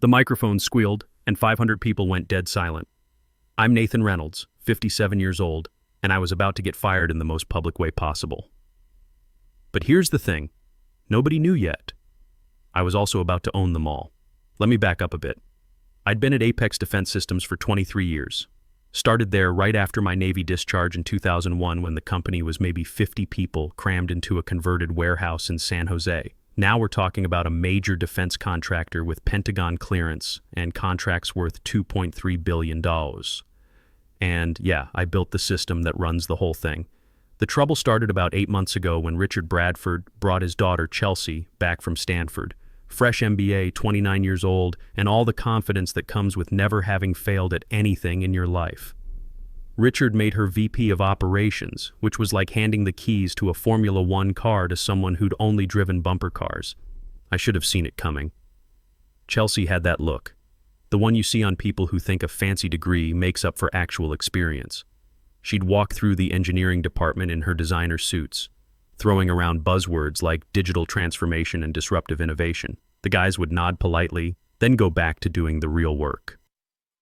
The microphone squealed, and 500 people went dead silent. I'm Nathan Reynolds, 57 years old, and I was about to get fired in the most public way possible. But here's the thing. Nobody knew yet. I was also about to own them all. Let me back up a bit. I'd been at Apex Defense Systems for 23 years. Started there right after my Navy discharge in 2001 when the company was maybe 50 people crammed into a converted warehouse in San Jose. Now we're talking about a major defense contractor with Pentagon clearance and contracts worth $2.3 billion. And yeah, I built the system that runs the whole thing. The trouble started about 8 months ago when Richard Bradford brought his daughter Chelsea back from Stanford. Fresh MBA, 29 years old, and all the confidence that comes with never having failed at anything in your life. Richard made her VP of Operations, which was like handing the keys to a Formula One car to someone who'd only driven bumper cars. I should have seen it coming. Chelsea had that look, the one you see on people who think a fancy degree makes up for actual experience. She'd walk through the engineering department in her designer suits, throwing around buzzwords like digital transformation and disruptive innovation. The guys would nod politely, then go back to doing the real work.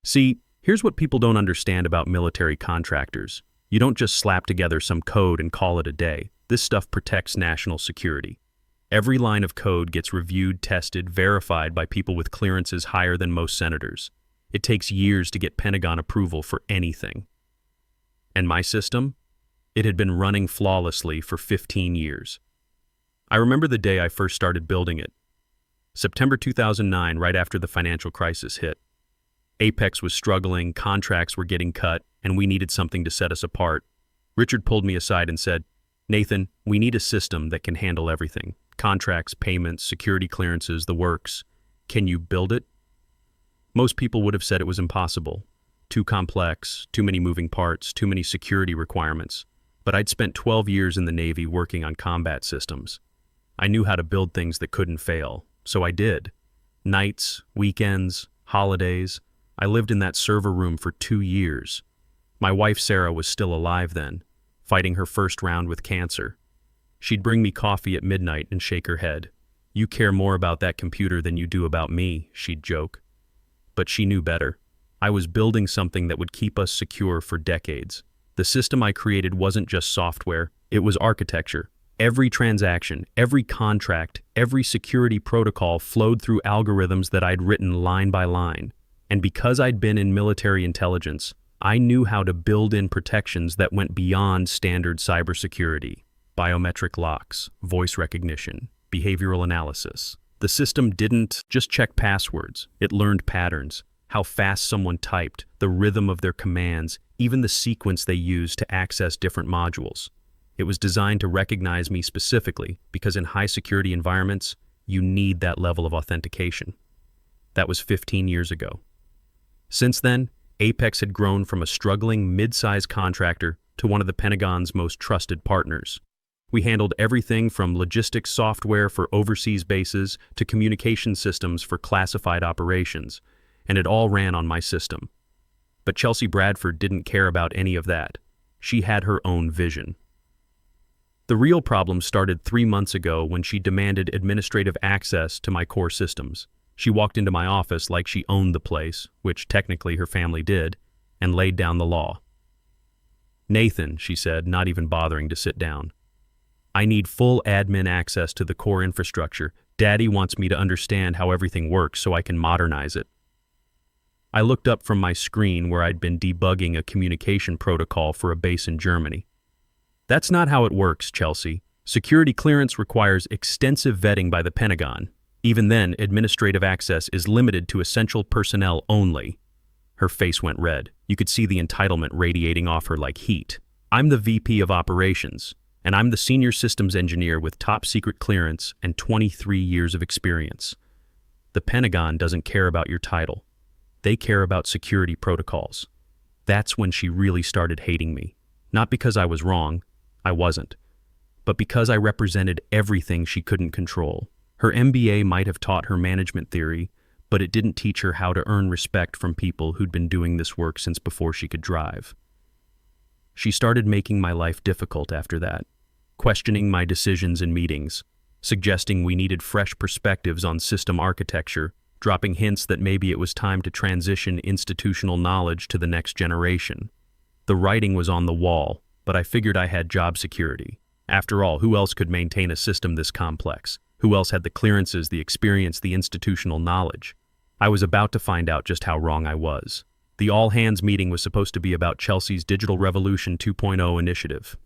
See, here's what people don't understand about military contractors. You don't just slap together some code and call it a day. This stuff protects national security. Every line of code gets reviewed, tested, verified by people with clearances higher than most senators. It takes years to get Pentagon approval for anything. And my system? It had been running flawlessly for 15 years. I remember the day I first started building it. September 2009, right after the financial crisis hit. Apex was struggling, contracts were getting cut, and we needed something to set us apart. Richard pulled me aside and said, "Nathan, we need a system that can handle everything. Contracts, payments, security clearances, the works. Can you build it?" Most people would have said it was impossible. Too complex, too many moving parts, too many security requirements. But I'd spent 12 years in the Navy working on combat systems. I knew how to build things that couldn't fail, so I did. Nights, weekends, holidays. I lived in that server room for 2 years. My wife Sarah was still alive then, fighting her first round with cancer. She'd bring me coffee at midnight and shake her head. "You care more about that computer than you do about me," she'd joke. But she knew better. I was building something that would keep us secure for decades. The system I created wasn't just software, it was architecture. Every transaction, every contract, every security protocol flowed through algorithms that I'd written line by line. And because I'd been in military intelligence, I knew how to build in protections that went beyond standard cybersecurity. Biometric locks, voice recognition, behavioral analysis. The system didn't just check passwords, it learned patterns, how fast someone typed, the rhythm of their commands, even the sequence they used to access different modules. It was designed to recognize me specifically because in high-security environments, you need that level of authentication. That was 15 years ago. Since then, Apex had grown from a struggling mid-size contractor to one of the Pentagon's most trusted partners. We handled everything from logistics software for overseas bases to communication systems for classified operations, and it all ran on my system. But Chelsea Bradford didn't care about any of that. She had her own vision. The real problem started 3 months ago when she demanded administrative access to my core systems. She walked into my office like she owned the place, which technically her family did, and laid down the law. "Nathan," she said, not even bothering to sit down. "I need full admin access to the core infrastructure. Daddy wants me to understand how everything works so I can modernize it." I looked up from my screen where I'd been debugging a communication protocol for a base in Germany. "That's not how it works, Chelsea. Security clearance requires extensive vetting by the Pentagon. Even then, administrative access is limited to essential personnel only." Her face went red. You could see the entitlement radiating off her like heat. "I'm the VP of Operations, and I'm the senior systems engineer with top secret clearance and 23 years of experience. The Pentagon doesn't care about your title. They care about security protocols." That's when she really started hating me. Not because I was wrong, I wasn't, but because I represented everything she couldn't control. Her MBA might have taught her management theory, but it didn't teach her how to earn respect from people who'd been doing this work since before she could drive. She started making my life difficult after that, questioning my decisions in meetings, suggesting we needed fresh perspectives on system architecture, dropping hints that maybe it was time to transition institutional knowledge to the next generation. The writing was on the wall, but I figured I had job security. After all, who else could maintain a system this complex? Who else had the clearances, the experience, the institutional knowledge? I was about to find out just how wrong I was. The all-hands meeting was supposed to be about Chelsea's Digital Revolution 2.0 initiative.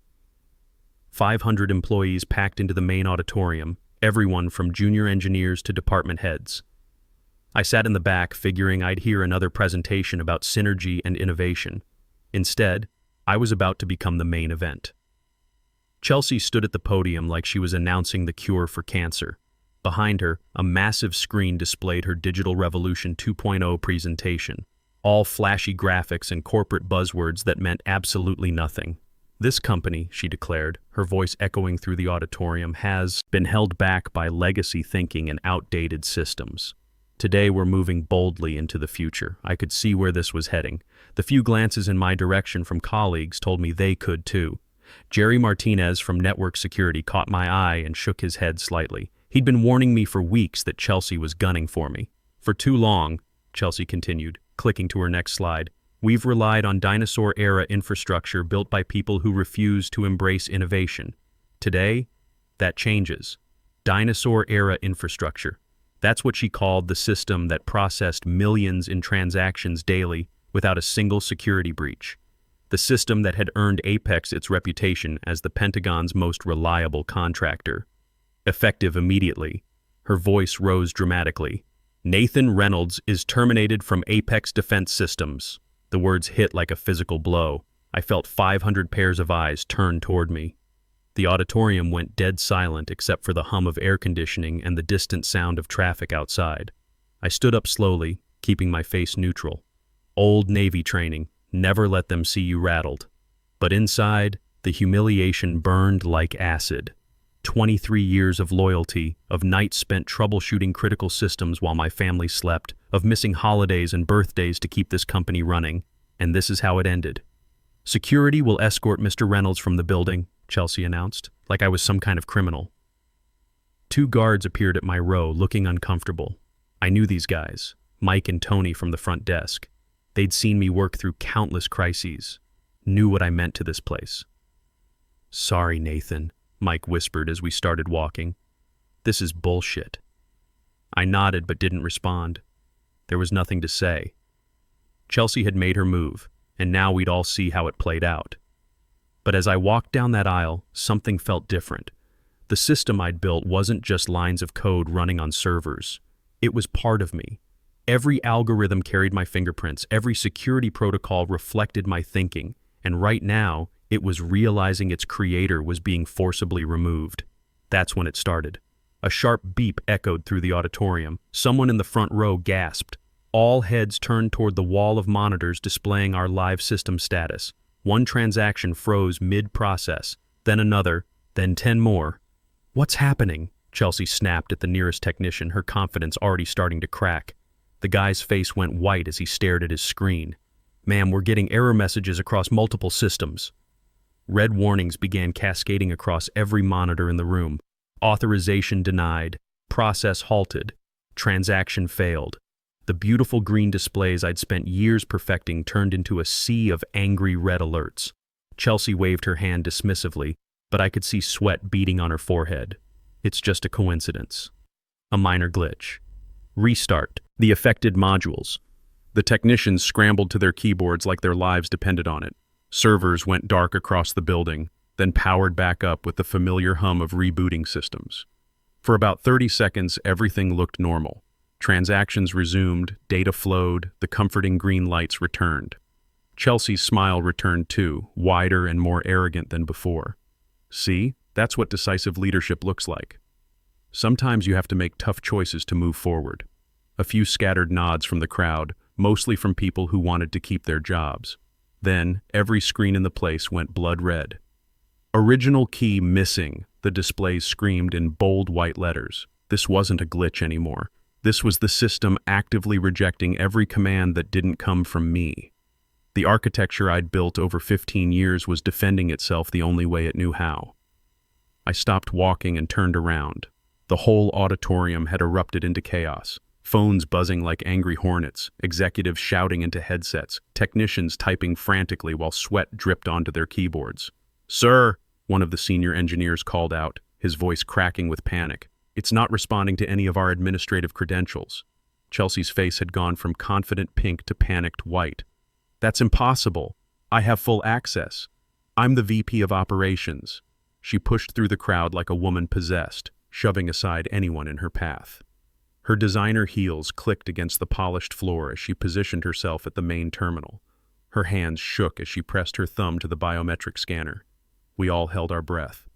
500 employees packed into the main auditorium, everyone from junior engineers to department heads. I sat in the back figuring I'd hear another presentation about synergy and innovation. Instead, I was about to become the main event. Chelsea stood at the podium like she was announcing the cure for cancer. Behind her, a massive screen displayed her Digital Revolution 2.0 presentation, all flashy graphics and corporate buzzwords that meant absolutely nothing. This company, she declared, her voice echoing through the auditorium, has been held back by legacy thinking and outdated systems. Today we're moving boldly into the future. I could see where this was heading. The few glances in my direction from colleagues told me they could too. Jerry Martinez from Network Security caught my eye and shook his head slightly. He'd been warning me for weeks that Chelsea was gunning for me. For too long, Chelsea continued, clicking to her next slide, we've relied on dinosaur-era infrastructure built by people who refuse to embrace innovation. Today, that changes. Dinosaur-era infrastructure. That's what she called the system that processed millions in transactions daily without a single security breach. The system that had earned Apex its reputation as the Pentagon's most reliable contractor. Effective immediately, her voice rose dramatically. Nathan Reynolds is terminated from Apex Defense Systems. The words hit like a physical blow. I felt 500 pairs of eyes turn toward me. The auditorium went dead silent except for the hum of air conditioning and the distant sound of traffic outside. I stood up slowly, keeping my face neutral. Old Navy training. Never let them see you rattled. But inside, the humiliation burned like acid. 23 years of loyalty, of nights spent troubleshooting critical systems while my family slept, of missing holidays and birthdays to keep this company running, and this is how it ended. Security will escort Mr. Reynolds from the building, Chelsea announced, like I was some kind of criminal. 2 guards appeared at my row, looking uncomfortable. I knew these guys, Mike and Tony from the front desk. They'd seen me work through countless crises, knew what I meant to this place. Sorry, Nathan, Mike whispered as we started walking. This is bullshit. I nodded but didn't respond. There was nothing to say. Chelsea had made her move, and now we'd all see how it played out. But as I walked down that aisle, something felt different. The system I'd built wasn't just lines of code running on servers. It was part of me. Every algorithm carried my fingerprints, every security protocol reflected my thinking, and right now, it was realizing its creator was being forcibly removed. That's when it started. A sharp beep echoed through the auditorium. Someone in the front row gasped. All heads turned toward the wall of monitors displaying our live system status. One transaction froze mid-process, then another, then 10 more. What's happening? Chelsea snapped at the nearest technician, her confidence already starting to crack. The guy's face went white as he stared at his screen. Ma'am, we're getting error messages across multiple systems. Red warnings began cascading across every monitor in the room. Authorization denied. Process halted. Transaction failed. The beautiful green displays I'd spent years perfecting turned into a sea of angry red alerts. Chelsea waved her hand dismissively, but I could see sweat beading on her forehead. It's just a coincidence. A minor glitch. Restart the affected modules. The technicians scrambled to their keyboards like their lives depended on it. Servers went dark across the building, then powered back up with the familiar hum of rebooting systems. For about 30 seconds, everything looked normal. Transactions resumed, data flowed, the comforting green lights returned. Chelsea's smile returned too, wider and more arrogant than before. See, that's what decisive leadership looks like. Sometimes you have to make tough choices to move forward. A few scattered nods from the crowd, mostly from people who wanted to keep their jobs. Then, every screen in the place went blood red. Original key missing, the displays screamed in bold white letters. This wasn't a glitch anymore. This was the system actively rejecting every command that didn't come from me. The architecture I'd built over 15 years was defending itself the only way it knew how. I stopped walking and turned around. The whole auditorium had erupted into chaos. Phones buzzing like angry hornets, executives shouting into headsets, technicians typing frantically while sweat dripped onto their keyboards. "Sir," one of the senior engineers called out, his voice cracking with panic. "It's not responding to any of our administrative credentials." Chelsea's face had gone from confident pink to panicked white. "That's impossible. I have full access. I'm the VP of operations." She pushed through the crowd like a woman possessed, shoving aside anyone in her path. Her designer heels clicked against the polished floor as she positioned herself at the main terminal. Her hands shook as she pressed her thumb to the biometric scanner. We all held our breath.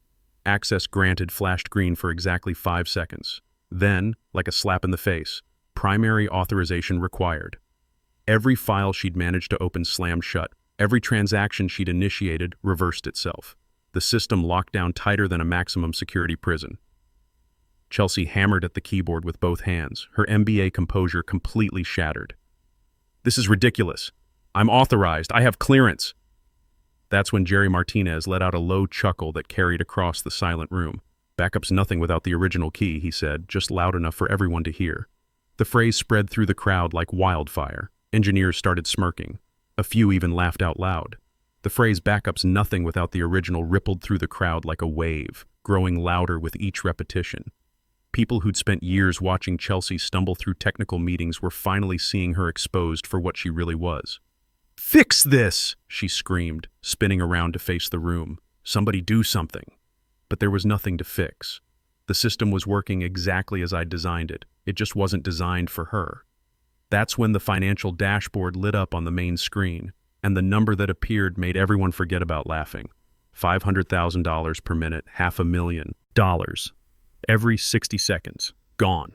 Access granted flashed green for exactly 5 seconds. Then, like a slap in the face, primary authorization required. Every file she'd managed to open slammed shut. Every transaction she'd initiated reversed itself. The system locked down tighter than a maximum security prison. Chelsea hammered at the keyboard with both hands, her MBA composure completely shattered. "This is ridiculous. I'm authorized. I have clearance." That's when Jerry Martinez let out a low chuckle that carried across the silent room. "Backup's nothing without the original key," he said, just loud enough for everyone to hear. The phrase spread through the crowd like wildfire. Engineers started smirking. A few even laughed out loud. The phrase "backup's nothing without the original" rippled through the crowd like a wave, growing louder with each repetition. People who'd spent years watching Chelsea stumble through technical meetings were finally seeing her exposed for what she really was. "Fix this!" she screamed, spinning around to face the room. "Somebody do something." But there was nothing to fix. The system was working exactly as I'd designed it. It just wasn't designed for her. That's when the financial dashboard lit up on the main screen, and the number that appeared made everyone forget about laughing. $500,000 per minute, $500,000. Every 60 seconds, gone.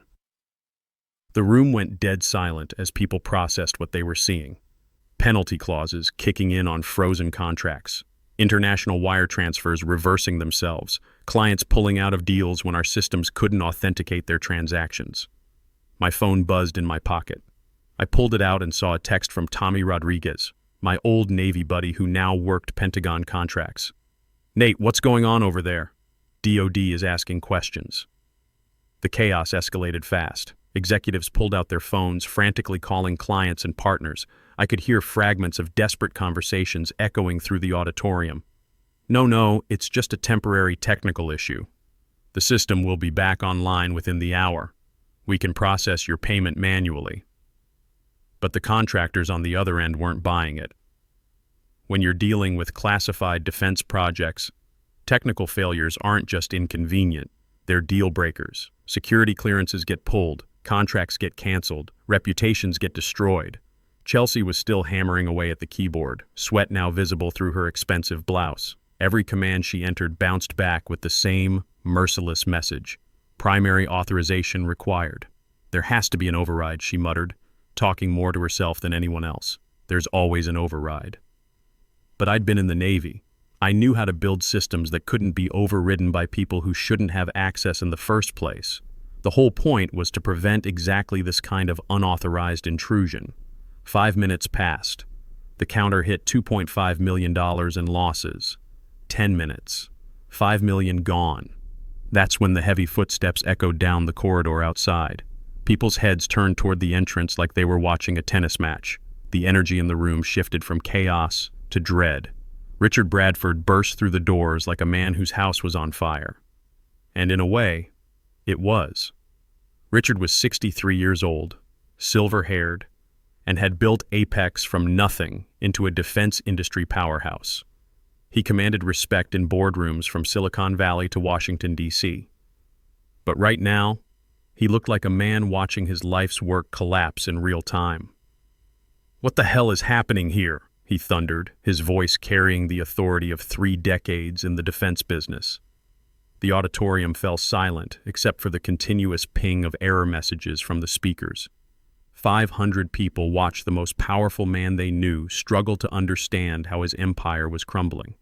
The room went dead silent as people processed what they were seeing. Penalty clauses kicking in on frozen contracts, international wire transfers reversing themselves, clients pulling out of deals when our systems couldn't authenticate their transactions. My phone buzzed in my pocket. I pulled it out and saw a text from Tommy Rodriguez, my old Navy buddy who now worked Pentagon contracts. "Nate, what's going on over there? DOD is asking questions." The chaos escalated fast. Executives pulled out their phones, frantically calling clients and partners. I could hear fragments of desperate conversations echoing through the auditorium. No, it's just a temporary technical issue. The system will be back online within the hour. We can process your payment manually." But the contractors on the other end weren't buying it. When you're dealing with classified defense projects, technical failures aren't just inconvenient, they're deal breakers. Security clearances get pulled, contracts get canceled, reputations get destroyed. Chelsea was still hammering away at the keyboard, sweat now visible through her expensive blouse. Every command she entered bounced back with the same merciless message: primary authorization required. "There has to be an override," she muttered, talking more to herself than anyone else. "There's always an override." But I'd been in the Navy. I knew how to build systems that couldn't be overridden by people who shouldn't have access in the first place. The whole point was to prevent exactly this kind of unauthorized intrusion. 5 minutes passed. The counter hit $2.5 million in losses. 10 minutes. $5 million gone. That's when the heavy footsteps echoed down the corridor outside. People's heads turned toward the entrance like they were watching a tennis match. The energy in the room shifted from chaos to dread. Richard Bradford burst through the doors like a man whose house was on fire. And in a way, it was. Richard was 63 years old, silver-haired, and had built Apex from nothing into a defense industry powerhouse. He commanded respect in boardrooms from Silicon Valley to Washington, D.C. But right now, he looked like a man watching his life's work collapse in real time. "What the hell is happening here?" he thundered, his voice carrying the authority of 3 decades in the defense business. The auditorium fell silent, except for the continuous ping of error messages from the speakers. 500 people watched the most powerful man they knew struggle to understand how his empire was crumbling.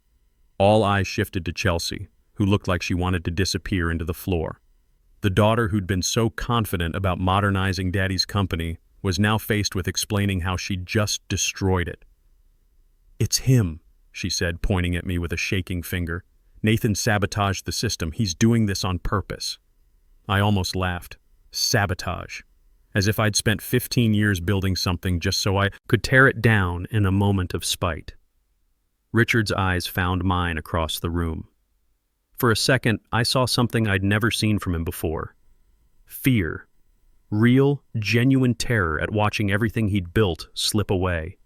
All eyes shifted to Chelsea, who looked like she wanted to disappear into the floor. The daughter who'd been so confident about modernizing Daddy's company was now faced with explaining how she'd just destroyed it. "It's him," she said, pointing at me with a shaking finger. "Nathan sabotaged the system. He's doing this on purpose." I almost laughed. Sabotage. as if I'd spent 15 years building something just so I could tear it down in a moment of spite. Richard's eyes found mine across the room. For a second, I saw something I'd never seen from him before. Fear. Real, genuine terror at watching everything he'd built slip away.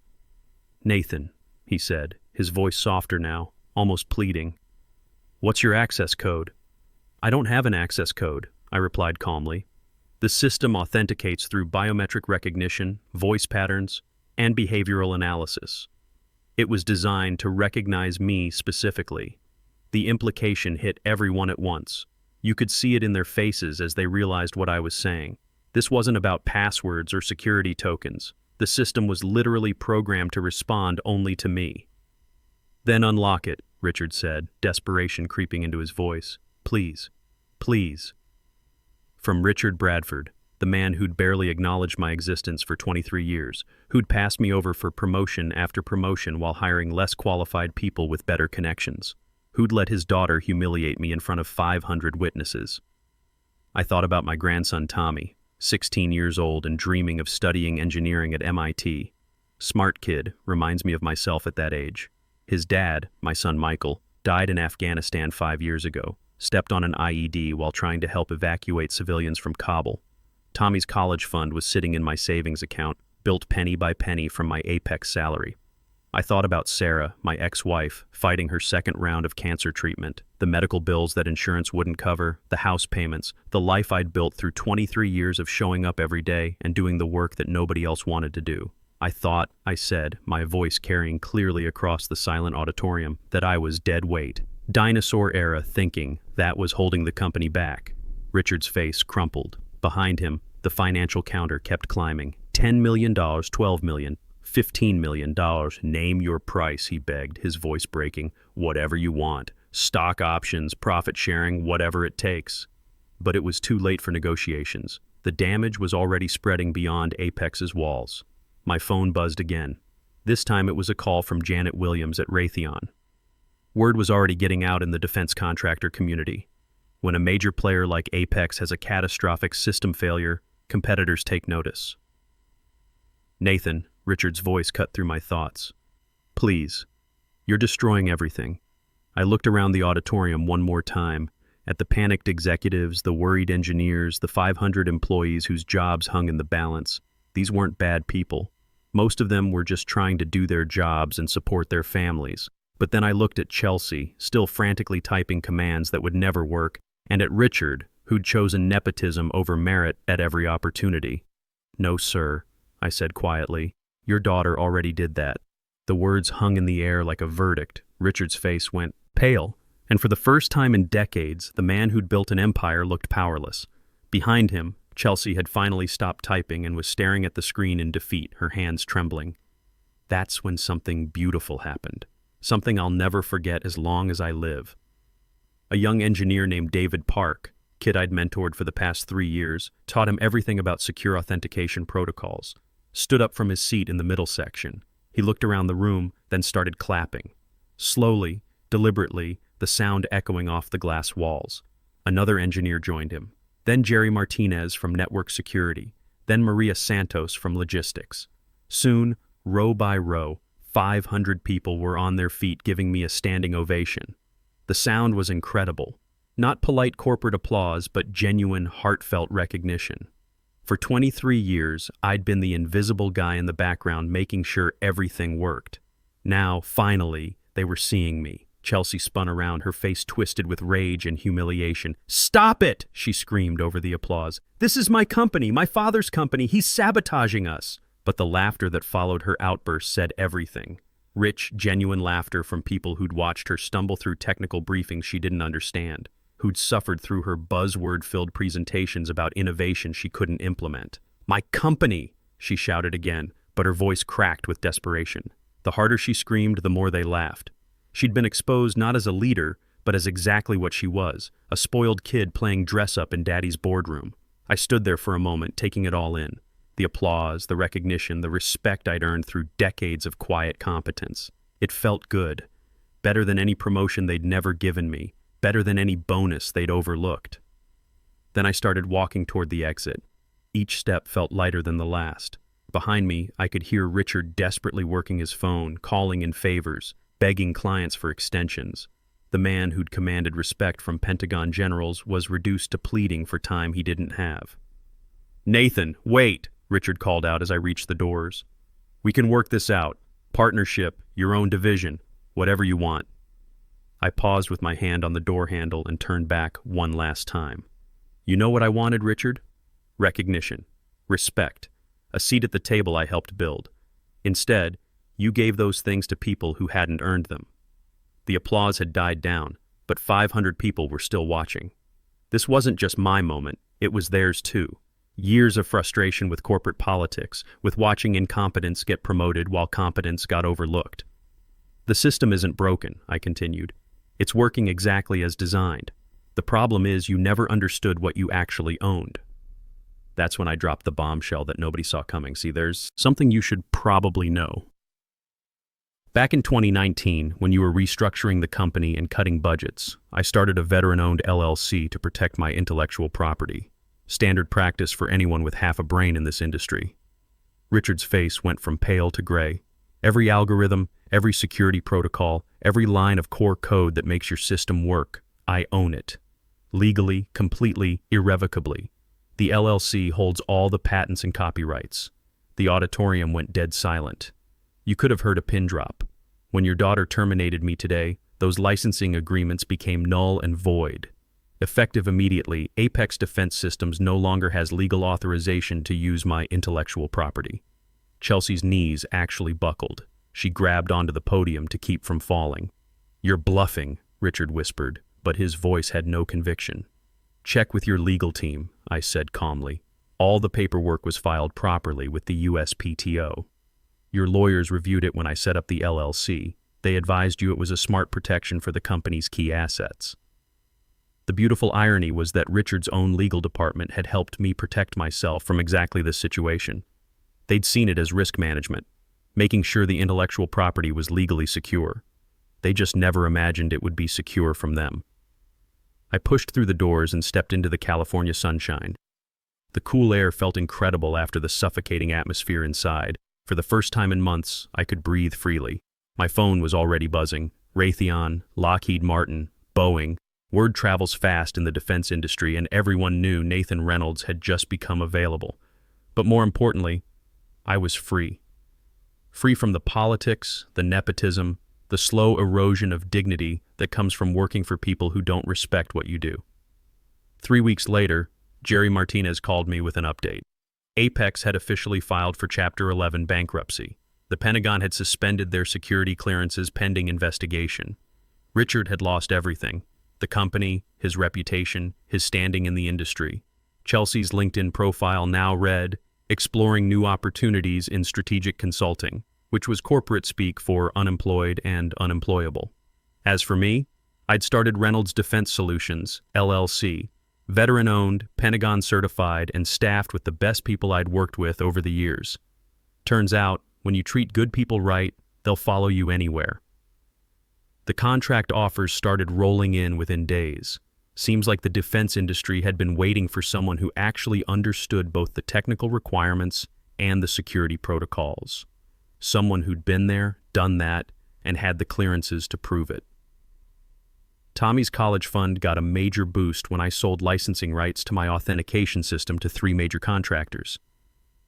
"Nathan," he said, his voice softer now, almost pleading. "What's your access code?" "I don't have an access code," I replied calmly. "The system authenticates through biometric recognition, voice patterns, and behavioral analysis. It was designed to recognize me specifically." The implication hit everyone at once. You could see it in their faces as they realized what I was saying. This wasn't about passwords or security tokens. The system was literally programmed to respond only to me. "Then unlock it," Richard said, desperation creeping into his voice. "Please. Please." From Richard Bradford, the man who'd barely acknowledged my existence for 23 years, who'd passed me over for promotion after promotion while hiring less qualified people with better connections, who'd let his daughter humiliate me in front of 500 witnesses. I thought about my grandson Tommy, 16 years old and dreaming of studying engineering at MIT. Smart kid, reminds me of myself at that age. His dad, my son Michael, died in Afghanistan 5 years ago, stepped on an IED while trying to help evacuate civilians from Kabul. Tommy's college fund was sitting in my savings account, built penny by penny from my Apex salary. I thought about Sarah, my ex-wife, fighting her second round of cancer treatment, the medical bills that insurance wouldn't cover, the house payments, the life I'd built through 23 years of showing up every day and doing the work that nobody else wanted to do. I thought, I said, my voice carrying clearly across the silent auditorium, that I was dead weight. Dinosaur-era thinking that was holding the company back. Richard's face crumpled. Behind him, the financial counter kept climbing. $10 million, $12 million. $15 million. Name your price, he begged, his voice breaking. Whatever you want. Stock options, profit sharing, whatever it takes. But it was too late for negotiations. The damage was already spreading beyond Apex's walls. My phone buzzed again. This time it was a call from Janet Williams at Raytheon. Word was already getting out in the defense contractor community. When a major player like Apex has a catastrophic system failure, competitors take notice. "Nathan," Richard's voice cut through my thoughts. "Please. You're destroying everything." I looked around the auditorium one more time, at the panicked executives, the worried engineers, the 500 employees whose jobs hung in the balance. These weren't bad people. Most of them were just trying to do their jobs and support their families. But then I looked at Chelsea, still frantically typing commands that would never work, and at Richard, who'd chosen nepotism over merit at every opportunity. "No, sir," I said quietly. "Your daughter already did that." The words hung in the air like a verdict. Richard's face went pale, and for the first time in decades, the man who'd built an empire looked powerless. Behind him, Chelsea had finally stopped typing and was staring at the screen in defeat, her hands trembling. That's when something beautiful happened. Something I'll never forget as long as I live. A young engineer named David Park, kid I'd mentored for the past 3 years, taught him everything about secure authentication protocols, stood up from his seat in the middle section. He looked around the room, then started clapping. Slowly, deliberately, the sound echoing off the glass walls. Another engineer joined him. Then Jerry Martinez from network security. Then Maria Santos from logistics. Soon, row by row, 500 people were on their feet giving me a standing ovation. The sound was incredible. Not polite corporate applause, but genuine, heartfelt recognition. For 23 years, I'd been the invisible guy in the background making sure everything worked. Now, finally, they were seeing me. Chelsea spun around, her face twisted with rage and humiliation. "Stop it!" she screamed over the applause. "This is my company, my father's company. He's sabotaging us." But the laughter that followed her outburst said everything. Rich, genuine laughter from people who'd watched her stumble through technical briefings she didn't understand, who'd suffered through her buzzword-filled presentations about innovation she couldn't implement. "My company!" she shouted again, but her voice cracked with desperation. The harder she screamed, the more they laughed. She'd been exposed not as a leader, but as exactly what she was, a spoiled kid playing dress-up in Daddy's boardroom. I stood there for a moment, taking it all in. The applause, the recognition, the respect I'd earned through decades of quiet competence. It felt good. Better than any promotion they'd never given me. Better than any bonus they'd overlooked. Then I started walking toward the exit. Each step felt lighter than the last. Behind me, I could hear Richard desperately working his phone, calling in favors, begging clients for extensions. The man who'd commanded respect from Pentagon generals was reduced to pleading for time he didn't have. "Nathan, wait!" Richard called out as I reached the doors. "We can work this out. Partnership, your own division, whatever you want." I paused with my hand on the door handle and turned back one last time. "You know what I wanted, Richard? Recognition, respect, a seat at the table I helped build. Instead, you gave those things to people who hadn't earned them." The applause had died down, but 500 people were still watching. This wasn't just my moment, it was theirs too. Years of frustration with corporate politics, with watching incompetence get promoted while competence got overlooked. "The system isn't broken," I continued. "It's working exactly as designed. The problem is you never understood what you actually owned." That's when I dropped the bombshell that nobody saw coming. See, there's something you should probably know. Back in 2019, when you were restructuring the company and cutting budgets, I started a veteran-owned LLC to protect my intellectual property. Standard practice for anyone with half a brain in this industry. Richard's face went from pale to gray. Every algorithm, every security protocol, every line of core code that makes your system work, I own it. Legally, completely, irrevocably. The LLC holds all the patents and copyrights. The auditorium went dead silent. You could have heard a pin drop. When your daughter terminated me today, those licensing agreements became null and void. Effective immediately, Apex Defense Systems no longer has legal authorization to use my intellectual property. Chelsea's knees actually buckled. She grabbed onto the podium to keep from falling. "You're bluffing," Richard whispered, but his voice had no conviction. "Check with your legal team," I said calmly. "All the paperwork was filed properly with the USPTO. Your lawyers reviewed it when I set up the LLC. They advised you it was a smart protection for the company's key assets." The beautiful irony was that Richard's own legal department had helped me protect myself from exactly this situation. They'd seen it as risk management, making sure the intellectual property was legally secure. They just never imagined it would be secure from them. I pushed through the doors and stepped into the California sunshine. The cool air felt incredible after the suffocating atmosphere inside. For the first time in months, I could breathe freely. My phone was already buzzing. Raytheon, Lockheed Martin, Boeing. Word travels fast in the defense industry, and everyone knew Nathan Reynolds had just become available. But more importantly, I was free. Free from the politics, the nepotism, the slow erosion of dignity that comes from working for people who don't respect what you do. 3 weeks later, Jerry Martinez called me with an update. Apex had officially filed for Chapter 11 bankruptcy. The Pentagon had suspended their security clearances pending investigation. Richard had lost everything: the company, his reputation, his standing in the industry. Chelsea's LinkedIn profile now read, "Exploring new opportunities in strategic consulting," which was corporate speak for unemployed and unemployable. As for me, I'd started Reynolds Defense Solutions, LLC, veteran-owned, Pentagon-certified, and staffed with the best people I'd worked with over the years. Turns out, when you treat good people right, they'll follow you anywhere. The contract offers started rolling in within days. Seems like the defense industry had been waiting for someone who actually understood both the technical requirements and the security protocols. Someone who'd been there, done that, and had the clearances to prove it. Tommy's college fund got a major boost when I sold licensing rights to my authentication system to 3 major contractors.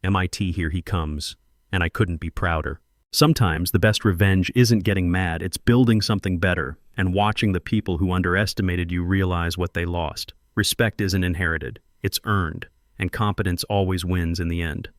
MIT, here he comes, and I couldn't be prouder. Sometimes the best revenge isn't getting mad, it's building something better and watching the people who underestimated you realize what they lost. Respect isn't inherited, it's earned, and competence always wins in the end.